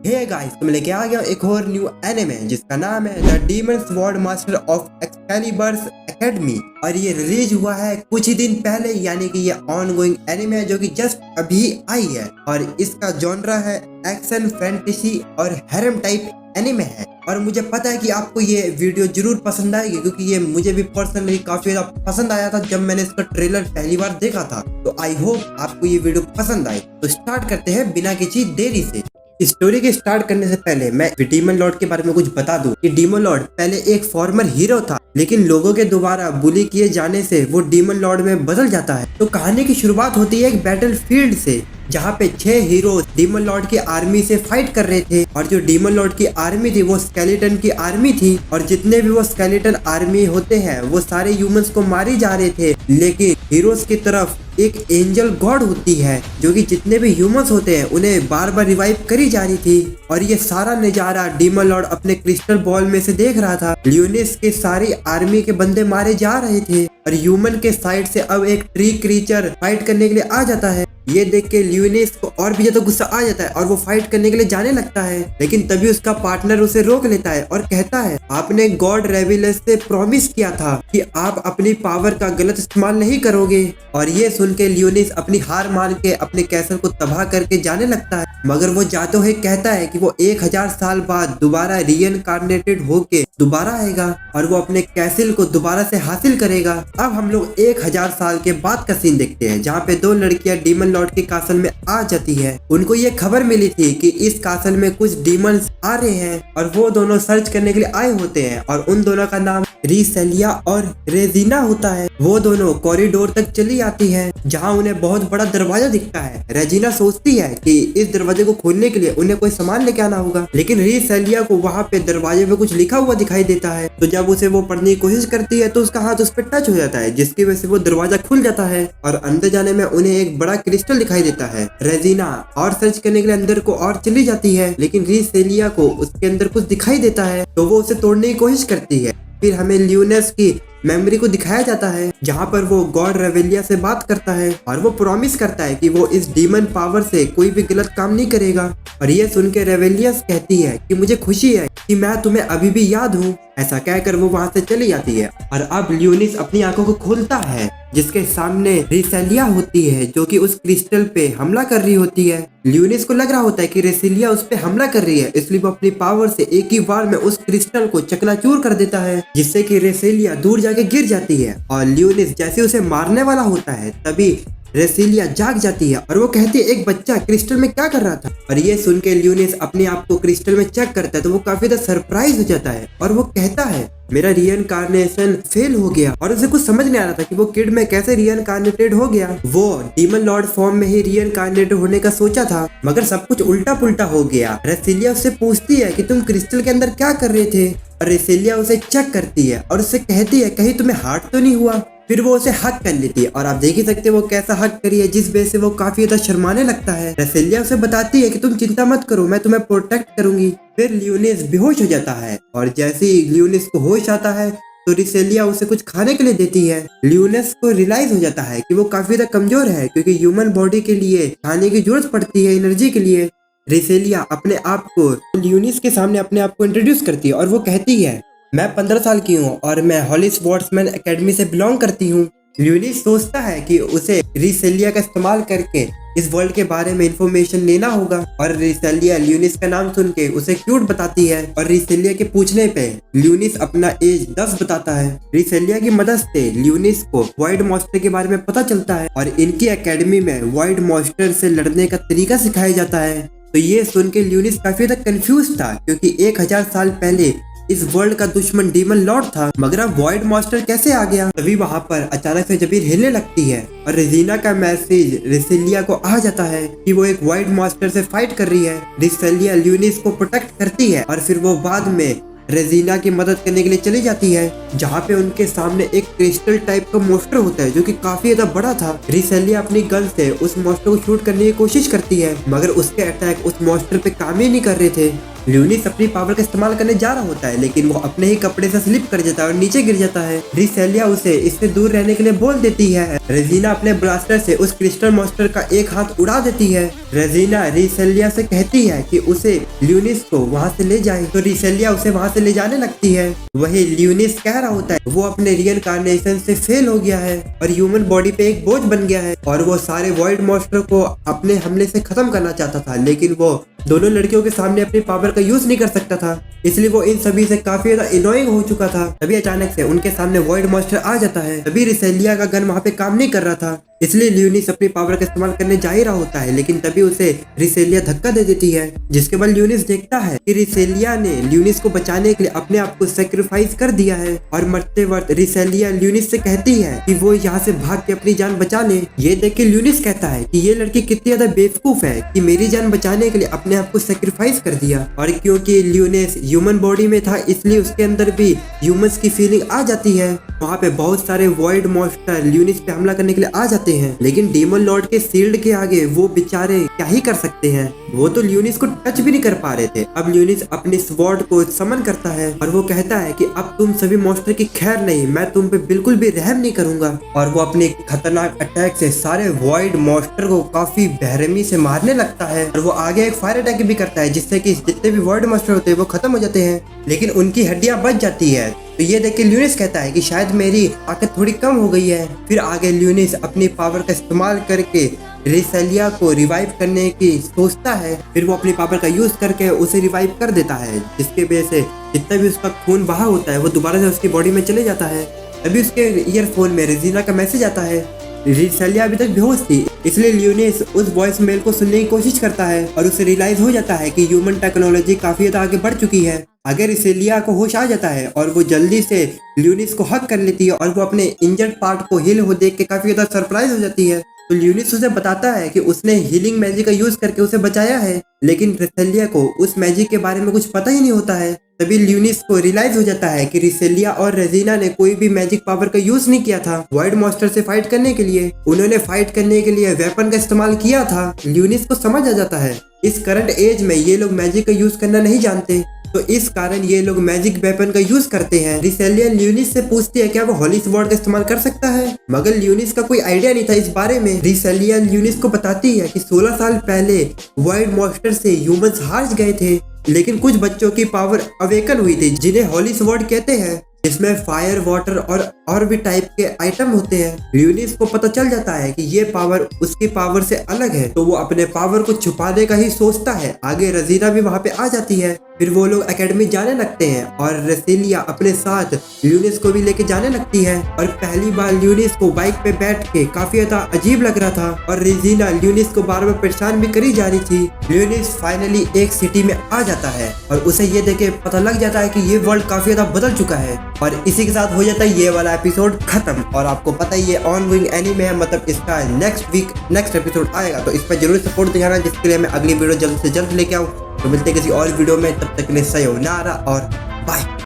Hey guys, तो मैं लेके आ गया एक और न्यू एनिमे जिसका नाम है the demon sword master of Excaliburs academy. और ये रिलीज हुआ है कुछ ही दिन पहले, यानी कि ये ऑनगोइंग एनिमे है जो कि जस्ट अभी आई है। और इसका जॉनरा है एक्शन, फैंटेसी और हैरम टाइप एनिमे है। और मुझे पता है कि आपको ये वीडियो जरूर पसंद आएगी, क्योंकि ये मुझे भी पर्सनली काफी ज्यादा पसंद आया था जब मैंने इसका ट्रेलर पहली बार देखा था। तो आई होप आपको ये वीडियो पसंद आए। तो स्टार्ट करते हैं बिना किसी देरी से। स्टोरी के स्टार्ट करने से पहले मैं डीमन लॉर्ड के बारे में कुछ बता दूं कि डीमन लॉर्ड पहले एक फॉर्मर हीरो था, लेकिन लोगों के द्वारा बुली किए जाने से वो डीमन लॉर्ड में बदल जाता है। तो कहानी की शुरुआत होती है एक बैटल फील्ड से, जहाँ पे 6 हीरो डीमन लॉर्ड की आर्मी से फाइट कर रहे थे। और जो डीमन लॉर्ड की आर्मी थी वो स्केलेटन की आर्मी थी, और जितने भी वो स्केलेटन आर्मी होते हैं वो सारे ह्यूमंस को मारे जा रहे थे। लेकिन हीरोज की तरफ एक एंजल गॉड होती है जो कि जितने भी ह्यूमंस होते हैं उन्हें बार बार रिवाइव करी जा रही थी। और ये सारा नजारा डीमन लॉर्ड अपने क्रिस्टल बॉल में से देख रहा था। लियोनिस के सारी आर्मी के बंदे मारे जा रहे थे, और ह्यूमन के साइड से अब एक ट्री क्रीचर फाइट करने के लिए आ जाता है। ये देख के लियोनिस को और भी ज्यादा गुस्सा आ जाता है और वो फाइट करने के लिए जाने लगता है। लेकिन तभी उसका पार्टनर उसे रोक लेता है और कहता है, आपने गॉड रेविलस से प्रॉमिस किया था कि आप अपनी पावर का गलत इस्तेमाल नहीं करोगे। और ये सुन के लियोनिस अपनी हार मान के अपने कैसल को तबाह करके जाने लगता है। मगर वो जाते हुए कहता है कि वो 1000 साल बाद दोबारा रीइनकार्नेटेड होके दोबारा आएगा और वो अपने कैसल को दोबारा से हासिल करेगा। अब हम लोग 1000 साल के बाद का सीन देखते हैं, जहाँ पे 2 लड़कियां डीमन लॉर्ड के कासल में आ जाती है। उनको ये खबर मिली थी कि इस कासल में कुछ डीमंस आ रहे हैं, और वो दोनों सर्च करने के लिए आए होते हैं। और उन दोनों का नाम रिसेलिया और रेजिना होता है। वो दोनों कॉरिडोर तक चली आती है, जहाँ उन्हें बहुत बड़ा दरवाजा दिखता है। रेजिना सोचती है कि इस दरवाजे को खोलने के लिए उन्हें कोई सामान लेके आना होगा, लेकिन रिसेलिया को वहाँ पे दरवाजे पे कुछ लिखा हुआ दिखाई देता है। तो जब उसे वो पढ़ने की कोशिश करती है तो उसका हाथ उस पर टच हो जाता है, जिसकी वजह से वो दरवाजा खुल जाता है। और अंदर जाने में उन्हें एक बड़ा क्रिस्टल दिखाई देता है। रेजिना और सर्च करने के लिए अंदर को और चली जाती है, लेकिन रिसेलिया को उसके अंदर कुछ दिखाई देता है, तो वो उसे तोड़ने की कोशिश करती है। फिर हमें लियोनिस की मेमोरी को दिखाया जाता है, जहाँ पर वो गॉड रेवेलिया से बात करता है और वो प्रॉमिस करता है कि वो इस डीमन पावर से कोई भी गलत काम नहीं करेगा। और ये सुन के रेवेलियस कहती है कि मुझे खुशी है कि मैं तुम्हें अभी भी याद हूँ। ऐसा कहकर वो वहाँ से चली जाती है। और अब लियोनिस अपनी आंखों को खोलता है, जिसके सामने रिसेलिया होती है जो कि उस क्रिस्टल पे हमला कर रही होती है। लियोनिस को लग रहा होता है कि रेसिलिया उस पे हमला कर रही है, इसलिए वो अपनी पावर से एक ही बार में उस क्रिस्टल को चकनाचूर कर देता है, जिससे कि रेसिलिया दूर जाके गिर जाती है। और लियोनिस जैसे उसे मारने वाला होता है तभी रेसिलिया जाग जाती है और वो कहती है, एक बच्चा क्रिस्टल में क्या कर रहा था। और ये सुन के लियोनिस अपने आप को क्रिस्टल में चेक करता है, तो वो काफी ज्यादा सरप्राइज हो जाता है और वो कहता है, मेरा रीइनकार्नेशन फेल हो गया। और उसे कुछ समझ नहीं आ रहा था कि वो किड में कैसे रीइनकार्नेटेड हो गया। वो डीमन लॉर्ड फॉर्म में ही रीइनकार्नेटेड होने का सोचा था, मगर सब कुछ उल्टा पुल्टा हो गया। रेसिलिया उससे पूछती है कि तुम क्रिस्टल के अंदर क्या कर रहे थे। और रेसिलिया उसे चेक करती है और उससे कहती है, कहीं तुम्हें हार्ट तो नहीं हुआ। फिर वो उसे हक कर लेती है, और आप देख ही सकते हैं वो कैसा हक करी है, जिस वजह से वो काफी ज्यादा शर्माने लगता है। रेसिलिया उसे बताती है कि तुम चिंता मत करो, मैं तुम्हें प्रोटेक्ट करूंगी। फिर लियोनिस बेहोश हो जाता है, और जैसे ही लियोनिस को होश आता है तो रिसेलिया उसे कुछ खाने के लिए देती है। लियोनिस को रियलाइज हो जाता है कि वो काफी ज्यादा कमजोर है, क्योंकि ह्यूमन बॉडी के लिए खाने की जरूरत पड़ती है एनर्जी के लिए। रिसेलिया अपने आप को लियोनिस के सामने अपने आप को इंट्रोड्यूस करती है और वो कहती है, मैं 15 साल की हूँ और मैं हॉली स्वॉर्ड्समैन एकेडमी से बिलोंग करती हूँ। लियोनिस सोचता है कि उसे रिसेलिया का इस्तेमाल करके इस वर्ल्ड के बारे में इंफॉर्मेशन लेना होगा। और रिसेलिया लियोनिस का नाम सुन के उसे क्यूट बताती है, और रिसेलिया के पूछने पे लियोनिस अपना एज 10 बताता है। रिसेलिया की मदद से लियोनिस को वाइड मॉन्स्टर के बारे में पता चलता है, और इनकी एकेडमी में वाइड मॉन्स्टर से लड़ने का तरीका सिखाया जाता है। तो ये सुन के लियोनिस काफी ज्यादा कंफ्यूज था, क्योंकि 1000 साल पहले इस वर्ल्ड का दुश्मन डीमन लॉर्ड था, मगर अब वॉइड मास्टर कैसे आ गया। तभी वहाँ पर अचानक से जमीन हिलने लगती है, और रेजिना का मैसेज रेसिलिया को आ जाता है कि वो एक वॉइड मास्टर से फाइट कर रही है। रेसिलिया लियोनिस को प्रोटेक्ट करती है, और फिर वो बाद में रेजिना की मदद करने के लिए चली जाती है, जहाँ पे उनके सामने एक क्रिस्टल टाइप का मॉन्स्टर होता है जो कि काफी ज्यादा बड़ा था। रिसेलिया अपनी गन से उस मॉन्स्टर को शूट करने की कोशिश करती है, मगर उसके अटैक उस मॉन्स्टर पे काम ही नहीं कर रहे थे। ल्यूनिस अपनी पावर का इस्तेमाल करने जा रहा होता है, लेकिन वो अपने ही कपड़े से स्लिप कर जाता है और नीचे गिर जाता है। रिसेलिया उसे इससे दूर रहने के लिए बोल देती है। रेजिना अपने ब्लास्टर से उस क्रिस्टल मॉन्स्टर का एक हाथ उड़ा देती है। रेजिना रिसेलिया से कहती है कि उसे ल्यूनिस को वहाँ से ले जाए, तो रिसेलिया उसे वहाँ से ले जाने लगती है। वही ल्यूनिस कह रहा होता है वो अपने रिइनकार्नेशन से फेल हो गया है और ह्यूमन बॉडी पे एक बोझ बन गया है और वो सारे वॉइड मॉन्स्टर को अपने हमले से खत्म करना चाहता था, लेकिन वो दोनों लड़कियों के सामने अपनी पावर का यूज नहीं कर सकता था, इसलिए वो इन सभी से काफी ज्यादा इनोइंग हो चुका था। तभी अचानक से उनके सामने वॉइड मॉन्स्टर आ जाता है। तभी रिसेलिया का गन वहाँ पे काम नहीं कर रहा था, इसलिए ल्यूनिस अपनी पावर का इस्तेमाल करने जा ही रहा होता है, लेकिन तभी उसे रिसेलिया धक्का दे देती है, जिसके बाद ल्यूनिस देखता है कि रिसेलिया ने ल्यूनिस को बचाने के लिए अपने आप को सेक्रीफाइस कर दिया है। और मरते वक्त रिसेलिया ल्यूनिस से कहती है कि वो यहाँ से भाग के अपनी जान बचा ले। ये देख के ल्यूनिस कहता है कि ये लड़की कितनी ज्यादा बेवकूफ है कि मेरी जान बचाने के लिए अपने आप को सेक्रीफाइस कर दिया। और क्योंकि ल्यूनिस ह्यूमन बॉडी में था, इसलिए उसके अंदर भी ह्यूमंस की फीलिंग आ जाती है। वहाँ पे बहुत सारे वॉइड मॉन्स्टर ल्यूनिस पे हमला करने के लिए आ जाते हैं, लेकिन डीमन लॉर्ड के शील्ड के आगे वो बेचारे क्या ही कर सकते हैं। वो तो ल्यूनिस को टच भी नहीं कर पा रहे थे। अब ल्यूनिस अपनी स्वॉर्ड को समन करता है और वो कहता है कि अब तुम सभी मॉन्स्टर की खैर नहीं, मैं तुम पे बिल्कुल भी रहम नहीं करूंगा। और वो अपने खतरनाक अटैक से सारे वॉइड मॉन्स्टर को काफी बेरहमी से मारने लगता है। और वो आगे एक फायर अटैक भी करता है, जिससे कि जितने भी वॉइड मॉन्स्टर होते हैं वो खत्म हो जाते हैं, लेकिन उनकी हड्डियां बच जाती है। तो ये देख के ल्यूनिस कहता है कि शायद मेरी ताकत थोड़ी कम हो गई है। फिर आगे ल्यूनिस अपनी पावर का इस्तेमाल करके रिसेलिया को रिवाइव करने की सोचता है। फिर वो अपनी पावर का यूज करके उसे रिवाइव कर देता है, जिसके वजह से जितना भी उसका खून बहा होता है वो दोबारा से उसकी बॉडी में चले जाता है। अभी उसके ईयरफोन में रेजिना का मैसेज आता है। रिसेलिया अभी तक बेहोश थी, इसलिए ल्यूनिस उस वॉइस मेल को सुनने की कोशिश करता है और उसे रियलाइज हो जाता है कि ह्यूमन टेक्नोलॉजी काफी ज्यादा आगे बढ़ चुकी है। आगे रिसेलिया को होश आ जाता है और वो जल्दी से ल्यूनिस को हक कर लेती है और वो अपने इंजर्ड पार्ट को हील हो देख के काफी ज्यादा सरप्राइज हो जाती है। तो ल्यूनिस उसे बताता है कि उसने हीलिंग मैजिक का यूज करके उसे बचाया है, लेकिन रिसेलिया को उस मैजिक के बारे में कुछ पता ही नहीं होता है। तभी ल्यूनिस को रियलाइज हो जाता है कि रिसेलिया और रेजिना ने कोई भी मैजिक पावर का यूज नहीं किया था वॉइड मॉन्स्टर से फाइट करने के लिए। उन्होंने फाइट करने के लिए वेपन का इस्तेमाल किया था। ल्यूनिस को समझ आ जाता है इस करंट एज में ये लोग मैजिक का यूज करना नहीं जानते, तो इस कारण ये लोग मैजिक वेपन का यूज करते हैं। रिसेलिया ल्यूनिस से पूछती है क्या वो होली स्वॉर्ड का इस्तेमाल कर सकता है, मगर ल्यूनिस का कोई आइडिया नहीं था इस बारे में। रिसेलिया ल्यूनिस को बताती है कि 16 साल पहले वॉइड मॉन्स्टर से ह्यूमंस हार गए थे, लेकिन कुछ बच्चों की पावर अवेकन हुई थी जिन्हें होली स्वॉर्ड कहते हैं, जिसमें फायर, वाटर और भी टाइप के आइटम होते हैं। ल्यूनिस को पता चल जाता है कि ये पावर उसकी पावर से अलग है, तो वो अपने पावर को छुपाने का ही सोचता है। आगे रेजिना भी वहाँ पे आ जाती है। फिर वो लोग एकेडमी जाने लगते हैं और रेसिलिया अपने साथ ल्यूनिस को भी लेके जाने लगती है। और पहली बार ल्यूनिस को बाइक पे बैठ के काफी ज्यादा अजीब लग रहा था और रेजिना ल्यूनिस को बार बार परेशान भी करी जा रही थी। ल्यूनिस फाइनली एक सिटी में आ जाता है और उसे ये देख के पता लग जाता है कि ये वर्ल्ड काफी ज्यादा बदल चुका है। और इसी के साथ हो जाता है ये वाला एपिसोड खत्म। और आपको पता ही ये ऑनगोइंग एनीमे है, मतलब इसका नेक्स्ट वीक नेक्स्ट एपिसोड आएगा, तो इस पर जरूर सपोर्ट दिखाना, जिसके लिए मैं अगली वीडियो जल्द से जल्द लेके आऊँ। तो मिलते हैं किसी और वीडियो में, तब तक के लिए sayonara और बाय।